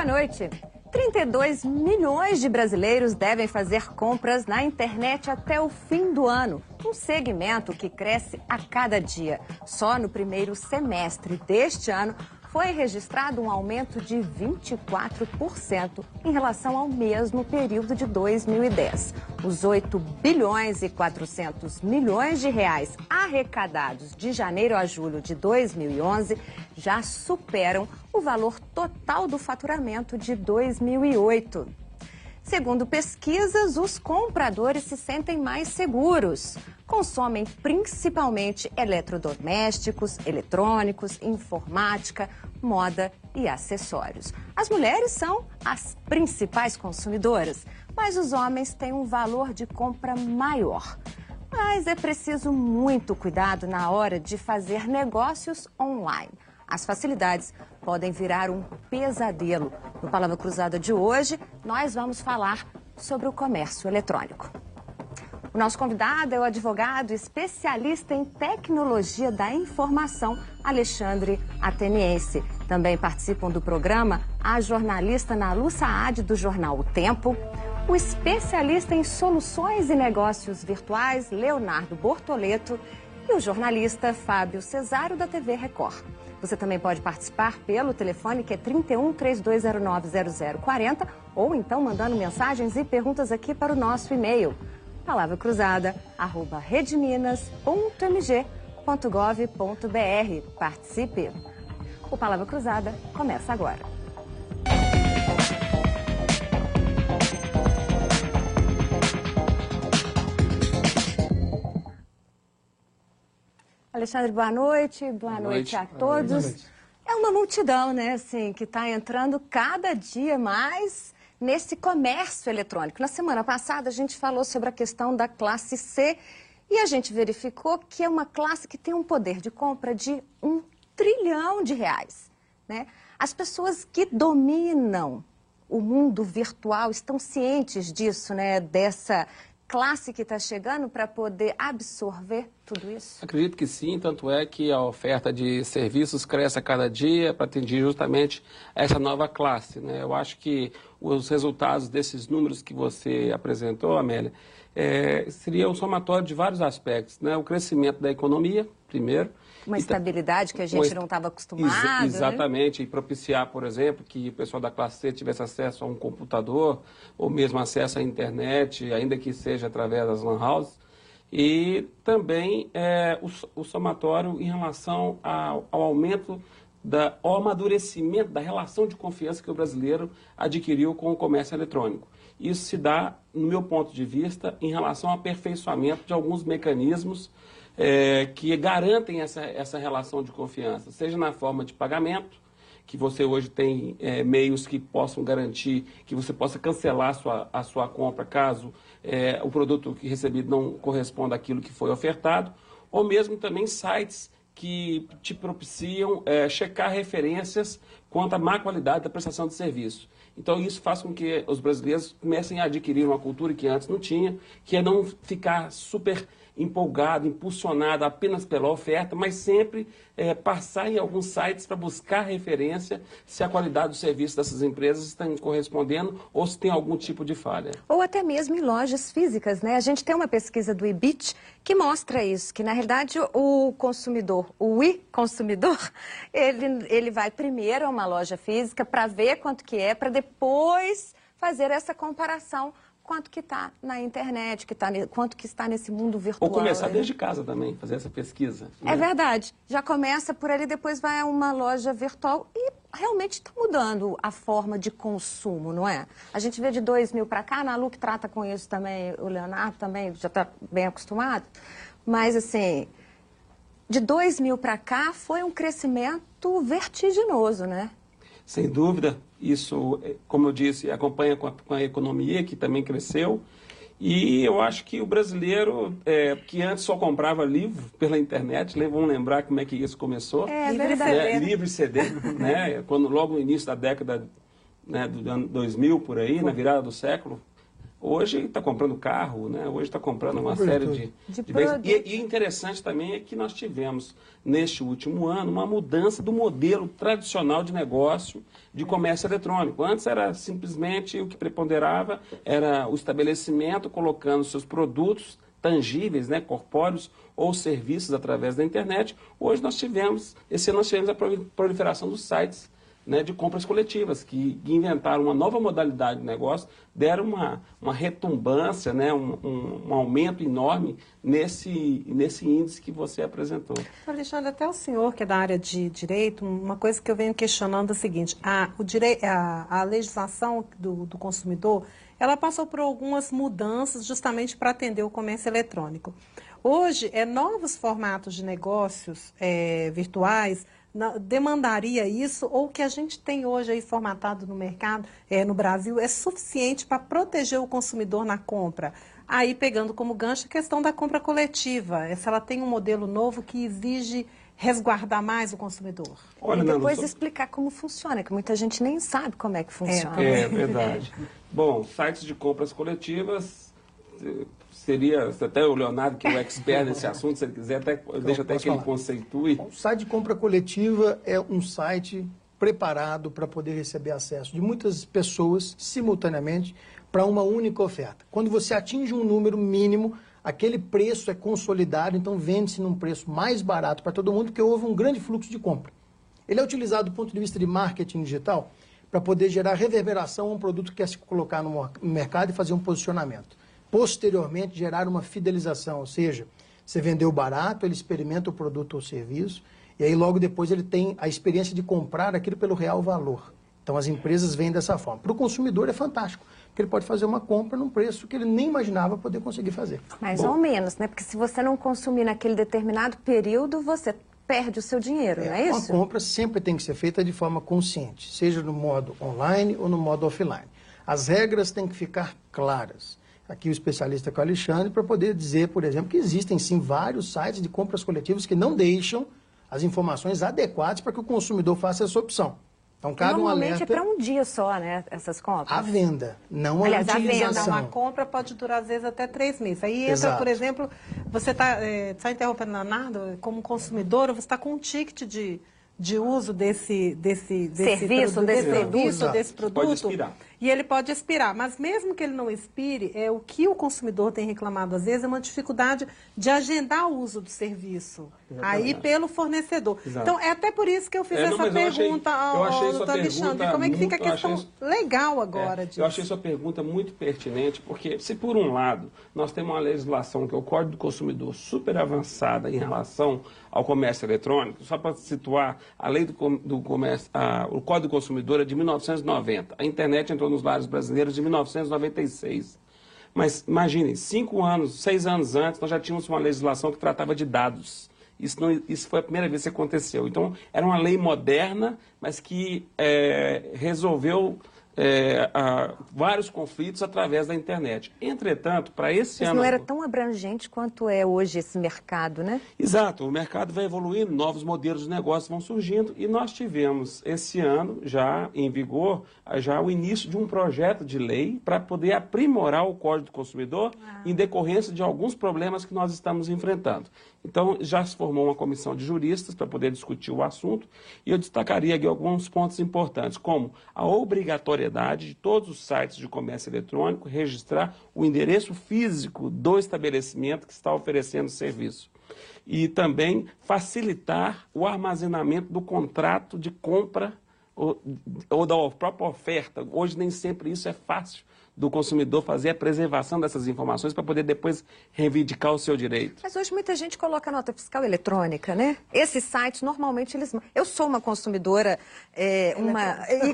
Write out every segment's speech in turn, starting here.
noite. 32 milhões de brasileiros devem fazer compras na internet até o fim do ano, um segmento que cresce a cada dia. Só no primeiro semestre deste ano foi registrado um aumento de 24% em relação ao mesmo período de 2010. Os 8 bilhões e 400 milhões de reais arrecadados de janeiro a julho de 2011 já superam o valor total do faturamento de 2008. Segundo pesquisas, os compradores se sentem mais seguros. Consomem principalmente eletrodomésticos, eletrônicos, informática, moda e acessórios. As mulheres são as principais consumidoras, mas os homens têm um valor de compra maior. Mas é preciso muito cuidado na hora de fazer negócios online. As facilidades podem virar um pesadelo. No Palavra Cruzada de hoje, nós vamos falar sobre o comércio eletrônico. O nosso convidado é o advogado especialista em tecnologia da informação, Alexandre Ateniense. Também participam do programa a jornalista Nalu Saad, do jornal O Tempo, o especialista em soluções e negócios virtuais, Leonardo Bortoleto, e o jornalista Fábio Cesário, da TV Record. Você também pode participar pelo telefone que é 31 3209 0040 ou então mandando mensagens e perguntas aqui para o nosso e-mail palavra-cruzada@redminas.mg.gov.br. Participe! O Palavra Cruzada começa agora. Alexandre, boa noite. Boa noite a todos. Boa noite. É uma multidão, né, assim, que está entrando cada dia mais nesse comércio eletrônico. Na semana passada a gente falou sobre a questão da classe C e a gente verificou que é uma classe que tem um poder de compra de R$1 trilhão, né? As pessoas que dominam o mundo virtual estão cientes disso, né, dessa classe que está chegando para poder absorver tudo isso? Acredito que sim, tanto é que a oferta de serviços cresce a cada dia para atender justamente essa nova classe, né? Eu acho que os resultados desses números que você apresentou, Amélia, seria um somatório de vários aspectos, né? O crescimento da economia, primeiro. Uma estabilidade que a gente não estava acostumado. Exatamente, né? E propiciar, por exemplo, que o pessoal da classe C tivesse acesso a um computador, ou mesmo acesso à internet, ainda que seja através das lan houses. E também o somatório em relação ao aumento, ao amadurecimento da relação de confiança que o brasileiro adquiriu com o comércio eletrônico. Isso se dá, no meu ponto de vista, em relação ao aperfeiçoamento de alguns mecanismos que garantem essa relação de confiança, seja na forma de pagamento, que você hoje tem meios que possam garantir que você possa cancelar a sua compra caso o produto que recebido não corresponda àquilo que foi ofertado, ou mesmo também sites que te propiciam checar referências quanto à má qualidade da prestação de serviço. Então isso faz com que os brasileiros comecem a adquirir uma cultura que antes não tinha, que é não ficar super empolgado, impulsionado apenas pela oferta, mas sempre passar em alguns sites para buscar referência se a qualidade do serviço dessas empresas está correspondendo ou se tem algum tipo de falha. Ou até mesmo em lojas físicas, né? A gente tem uma pesquisa do IBIT que mostra isso, que na realidade o consumidor, o e-consumidor, ele vai primeiro a uma loja física para ver quanto que é, para depois fazer essa comparação quanto que está na internet, quanto que está nesse mundo virtual. Ou começar desde casa também, fazer essa pesquisa. Né? É verdade. Já começa por ali, depois vai a uma loja virtual e realmente está mudando a forma de consumo, não é? A gente vê de 2000 para cá, a Nalu que trata com isso também, o Leonardo também já está bem acostumado, mas assim, de 2000 para cá foi um crescimento vertiginoso, né? Sem dúvida, isso, como eu disse, acompanha com a economia, que também cresceu. E eu acho que o brasileiro, que antes só comprava livro pela internet, vamos lembrar como é que isso começou. Livre CD, né? Quando, logo no início da década, né, do ano 2000, por aí, na virada do século, hoje está comprando carro, né? Hoje está comprando uma série de bens. E interessante também é que nós tivemos, neste último ano, uma mudança do modelo tradicional de negócio de comércio eletrônico. Antes era simplesmente o que preponderava, era o estabelecimento colocando seus produtos tangíveis, né, corpóreos ou serviços através da internet. Hoje esse ano nós tivemos a proliferação dos sites, né, de compras coletivas, que inventaram uma nova modalidade de negócio, deram uma retumbância, né, um aumento enorme nesse índice que você apresentou. Alexandre, até o senhor, que é da área de direito, uma coisa que eu venho questionando é o seguinte, a legislação do consumidor, ela passou por algumas mudanças justamente para atender o comércio eletrônico. Hoje, novos formatos de negócios virtuais demandaria isso, ou o que a gente tem hoje aí formatado no mercado, no Brasil, é suficiente para proteger o consumidor na compra? Aí, pegando como gancho a questão da compra coletiva, se ela tem um modelo novo que exige resguardar mais o consumidor. Olha, e depois explicar como funciona, que muita gente nem sabe como é que funciona. É verdade. Bom, sites de compras coletivas, seria até o Leonardo, que é o expert nesse assunto, se ele quiser, deixa até que ele conceitue. O site de compra coletiva é um site preparado para poder receber acesso de muitas pessoas simultaneamente para uma única oferta. Quando você atinge um número mínimo, aquele preço é consolidado, então vende-se num preço mais barato para todo mundo, porque houve um grande fluxo de compra. Ele é utilizado do ponto de vista de marketing digital para poder gerar reverberação a um produto que quer se colocar no mercado e fazer um posicionamento. Posteriormente, gerar uma fidelização, ou seja, você vendeu barato, ele experimenta o produto ou serviço, e aí logo depois ele tem a experiência de comprar aquilo pelo real valor. Então as empresas vêm dessa forma. Para o consumidor é fantástico, porque ele pode fazer uma compra num preço que ele nem imaginava poder conseguir fazer. Mais ou menos, né? Porque se você não consumir naquele determinado período, você perde o seu dinheiro, não é isso? Uma compra sempre tem que ser feita de forma consciente, seja no modo online ou no modo offline. As regras têm que ficar claras. Aqui o especialista é o Alexandre, para poder dizer, por exemplo, que existem sim vários sites de compras coletivas que não deixam as informações adequadas para que o consumidor faça essa opção. Então, cada um alerta... Normalmente é para um dia só, né, essas compras? A venda, não a utilização. Uma compra pode durar, às vezes, até 3 meses. Aí entra, por exemplo, você está só interrompendo nada, como consumidor, você está com um ticket de uso desse serviço, desse produto, pode expirar. E ele pode expirar. Mas mesmo que ele não expire, o que o consumidor tem reclamado às vezes é uma dificuldade de agendar o uso do serviço. Exatamente. Aí pelo fornecedor. Exato. Então é até por isso que eu fiz essa pergunta ao doutor Alexandre. Como é que fica a questão legal agora disso? Eu achei sua pergunta muito pertinente, porque se por um lado nós temos uma legislação que é o Código do Consumidor super avançada em relação ao comércio eletrônico, só para situar, a lei do comércio, o Código do Consumidor é de 1990. A internet entrou nos lares brasileiros de 1996. Mas imagine, 6 anos antes, nós já tínhamos uma legislação que tratava de dados. Isso foi a primeira vez que aconteceu. Então, era uma lei moderna, mas que resolveu vários conflitos através da internet. Entretanto, para esse ano... Mas não era tão abrangente quanto é hoje esse mercado, né? Exato, o mercado vai evoluindo, novos modelos de negócio vão surgindo e nós tivemos esse ano, já em vigor, já o início de um projeto de lei para poder aprimorar o Código do Consumidor em decorrência de alguns problemas que nós estamos enfrentando. Então, já se formou uma comissão de juristas para poder discutir o assunto e eu destacaria aqui alguns pontos importantes, como a obrigatoriedade de todos os sites de comércio eletrônico registrar o endereço físico do estabelecimento que está oferecendo o serviço. E também facilitar o armazenamento do contrato de compra ou da própria oferta. Hoje nem sempre isso é fácil do consumidor fazer a preservação dessas informações para poder depois reivindicar o seu direito. Mas hoje muita gente coloca nota fiscal eletrônica, né? Esses sites, normalmente, eles... Eu sou uma consumidora,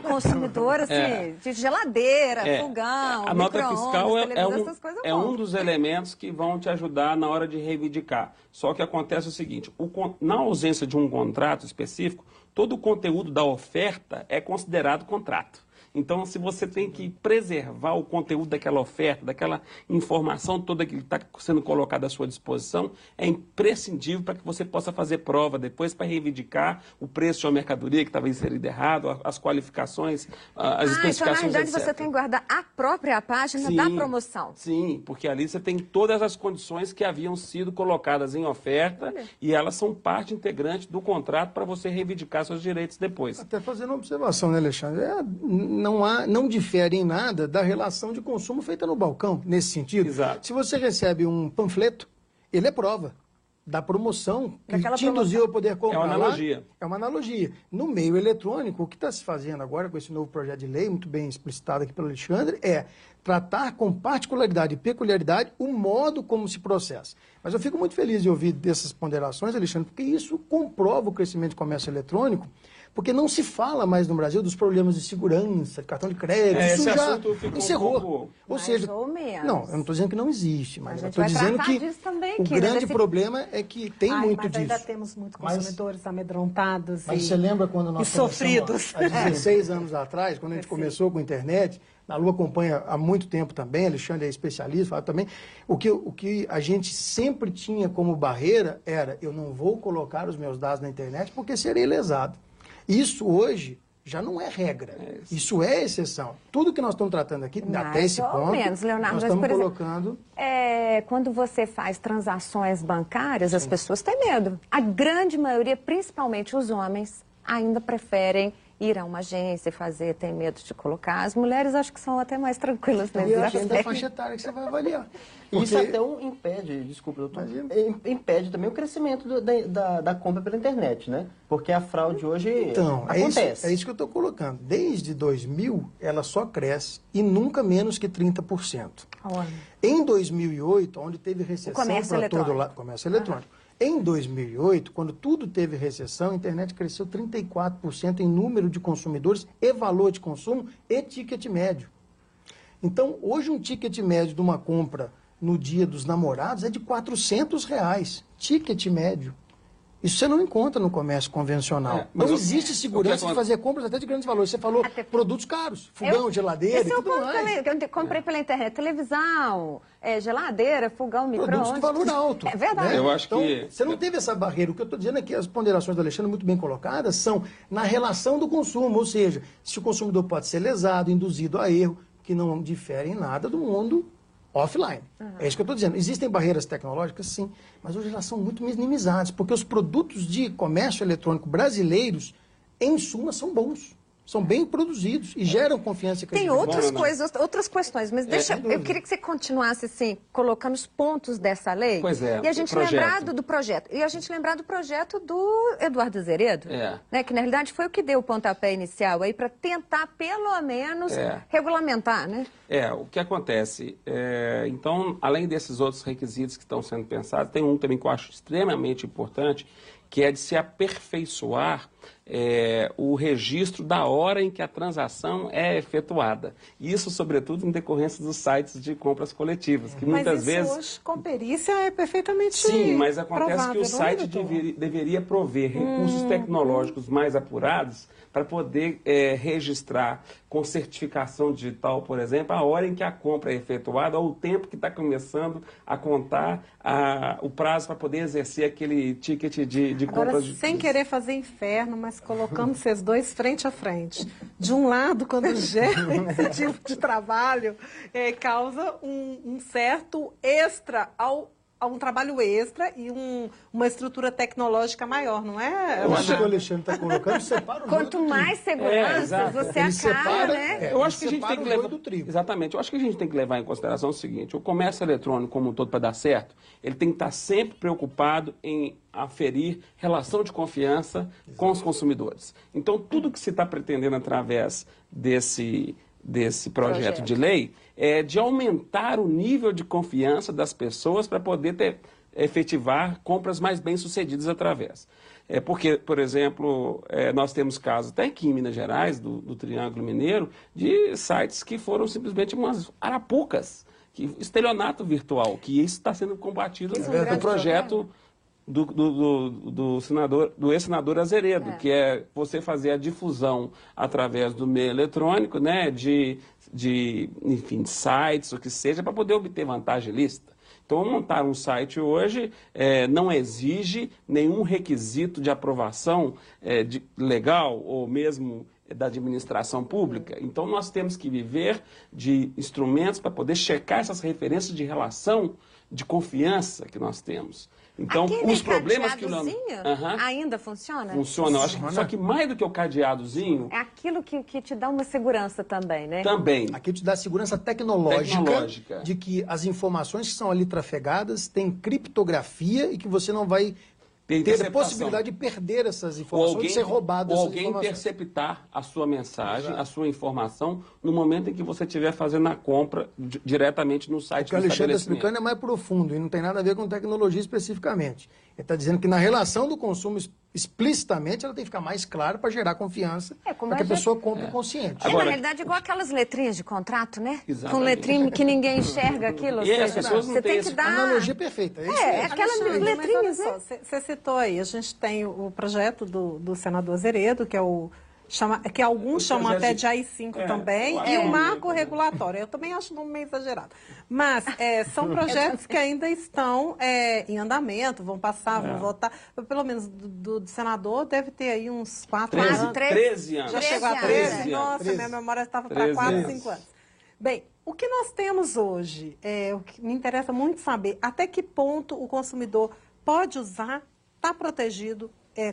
consumidora, assim, de geladeira, fogão, a nota fiscal essas coisas é um dos elementos que vão te ajudar na hora de reivindicar. Só que acontece o seguinte, na ausência de um contrato específico, todo o conteúdo da oferta é considerado contrato. Então, se você tem que preservar o conteúdo daquela oferta, daquela informação toda que está sendo colocada à sua disposição, é imprescindível para que você possa fazer prova depois para reivindicar o preço de uma mercadoria que estava inserido errado, as qualificações, as especificações, então, na realidade, etc. você tem que guardar a própria página Sim, da promoção. Sim, porque ali você tem todas as condições que haviam sido colocadas em oferta e elas são parte integrante do contrato para você reivindicar seus direitos depois. Até fazendo uma observação, né, Alexandre? Não difere em nada da relação de consumo feita no balcão, nesse sentido. Exato. Se você recebe um panfleto, ele é prova da promoção que Daquela te induziu a poder comprar. É uma lá. analogia. É uma analogia. No meio eletrônico, o que está se fazendo agora com esse novo projeto de lei, muito bem explicitado aqui pelo Alexandre, é tratar com particularidade e peculiaridade o modo como se processa. Mas eu fico muito feliz de ouvir dessas ponderações, Alexandre, porque isso comprova o crescimento do comércio eletrônico, porque não se fala mais no Brasil dos problemas de segurança, de cartão de crédito, isso esse já assunto ficou encerrou. um pouco... Ou Mais seja, ou menos. não, eu não estou dizendo que não existe, mas A eu gente estou vai dizendo tratar que disso também o aqui, grande desse- problema é que tem muito mas disso. ainda temos muitos consumidores amedrontados Mas e, você lembra quando nós e sofridos. começamos, há 16 anos atrás, quando a gente começou com a internet, a Lu acompanha há muito tempo também, Alexandre é especialista, fala também, o que a gente sempre tinha como barreira era, eu não vou colocar os meus dados na internet porque serei lesado. Isso hoje já não é regra, isso é exceção. Tudo que nós estamos tratando aqui, até esse Mais ou ponto, menos, Leonardo, nós mas, estamos por exemplo, colocando... Quando você faz transações bancárias, as pessoas têm medo. A grande maioria, principalmente os homens, ainda preferem ir a uma agência e fazer, tem medo de colocar. As mulheres acho que são até mais tranquilas nesse E a agenda aspecto. faixa etária que você vai avaliar. Isso Porque- até impede, desculpa, doutor, Imagina. impede também o crescimento da compra pela internet, né? Porque a fraude hoje Então, acontece. é isso que eu estou colocando. Desde 2000, ela só cresce e nunca menos que 30%. Olha. Em 2008, onde teve recessão comércio para todo eletrônico. lado, comércio eletrônico. Em 2008, quando tudo teve recessão, a internet cresceu 34% em número de consumidores e valor de consumo e ticket médio. Então, hoje um ticket médio de uma compra no Dia dos Namorados é de R$400. Ticket médio. Isso você não encontra no comércio convencional. mas Não o- existe o segurança que de fazer compras até de grandes valores. Você falou Até- produtos caros, fogão, geladeira Esse e é o tudo ponto mais. também, que eu comprei pela internet. Televisão, geladeira, fogão, Produtos micro-ondas. de valor alto. É verdade. né? Eu acho então, que- você não teve essa barreira. O que eu estou dizendo é que as ponderações do Alexandre, muito bem colocadas, são na relação do consumo. Ou seja, se o consumidor pode ser lesado, induzido a erro, que não difere em nada do mundo offline. É isso que eu estou dizendo. Existem barreiras tecnológicas, sim, mas hoje elas são muito minimizadas, porque os produtos de comércio eletrônico brasileiros, em suma, são bons. São bem produzidos e geram confiança e Tem credibilidade. outras Bom, não. coisas, outras questões, mas sem eu dúvida. queria que você continuasse assim, colocando os pontos dessa lei. Pois é, E a gente o projeto. lembrar do projeto. E a gente lembrar do projeto do Eduardo Azeredo, né, que na realidade foi o que deu o pontapé inicial aí para tentar, pelo menos, regulamentar, né? O que acontece? Então, além desses outros requisitos que estão sendo pensados, tem um também que eu acho extremamente importante, que é de se aperfeiçoar o registro da hora em que a transação é efetuada. Isso, sobretudo, em decorrência dos sites de compras coletivas, que muitas Mas isso vezes... hoje, com perícia, é perfeitamente Sim, mas acontece provável, que o não é, site doutor? deveria prover recursos tecnológicos mais apurados para poder registrar com certificação digital, por exemplo, a hora em que a compra é efetuada ou o tempo que está começando a contar o prazo para poder exercer aquele ticket de Agora, compra. sem querer fazer inferno, mas colocando vocês dois frente a frente. De um lado, quando gera esse tipo de trabalho, causa um certo extra a um trabalho extra e uma estrutura tecnológica maior, não é? Eu acho que o Alexandre está colocando, separa o joio Quanto do mais trigo. segurança, exato. você Ele acaba, separa, né? Eu acho que a Ele gente tem separa que o joio levar do trigo. Exatamente. Eu acho que a gente tem que levar em consideração o seguinte: o comércio eletrônico como um todo para dar certo, ele tem que estar sempre preocupado em aferir relação de confiança com os consumidores. Então, tudo que se está pretendendo através desse projeto de lei é de aumentar o nível de confiança das pessoas para poder efetivar compras mais bem-sucedidas através. Porque, por exemplo, nós temos casos até aqui em Minas Gerais, do Triângulo Mineiro, de sites que foram simplesmente umas arapucas, estelionato virtual, que isso está sendo combatido Isso é um grande no projeto do ex-senador Azeredo, que é você fazer a difusão através do meio eletrônico, né, enfim, de sites, o que seja, para poder obter vantagem ilícita. Então, montar um site hoje não exige nenhum requisito de aprovação legal ou mesmo da administração pública. Então, nós temos que viver de instrumentos para poder checar essas referências de relação, de confiança que nós temos. Então, aquele os problemas que o ainda funciona? Funciona, eu acho que, só que mais do que o cadeadozinho... É aquilo que te dá uma segurança também, né? Também. Aquilo te dá segurança tecnológica de que as informações que são ali trafegadas têm criptografia e que você não vai ter a possibilidade de perder essas informações, de ser roubado essas alguém informações. interceptar a sua mensagem, a sua informação, no momento em que você estiver fazendo a compra diretamente no site do estabelecimento. O que o Alexandre está explicando é mais profundo e não tem nada a ver com tecnologia especificamente. Ele está dizendo que na relação do consumo, explicitamente, ela tem que ficar mais clara para gerar confiança, para que a pessoa compre consciente. Agora, na realidade, igual aquelas letrinhas de contrato, né? Exatamente. Com letrinha que ninguém enxerga aquilo. Ou seja, as pessoas não você têm tem que dar... Analogia perfeita. Aquelas letrinhas, né? Você citou aí, a gente tem o projeto do senador Azeredo, que é que alguns chamam até de AI-5 também, e o marco regulatório. Eu também acho um meio exagerado. Mas são projetos que ainda estão em andamento, vão passar, vão votar. Pelo menos do senador deve ter aí uns 4 anos. 13 anos. Já chegou a 13? Nossa, minha memória estava para 4, 5 anos. Bem, o que nós temos hoje, o que me interessa muito saber, até que ponto o consumidor pode usar, está protegido,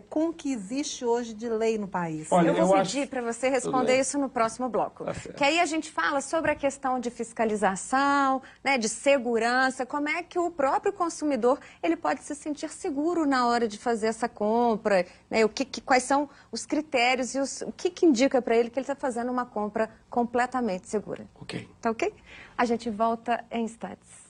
com o que existe hoje de lei no país. Olha, eu vou pedir para você responder isso no próximo bloco. Que aí a gente fala sobre a questão de fiscalização, né, de segurança, como é que o próprio consumidor ele pode se sentir seguro na hora de fazer essa compra, né, quais são os critérios e o que indica para ele que ele está fazendo uma compra completamente segura. Ok. Tá ok? A gente volta em instantes.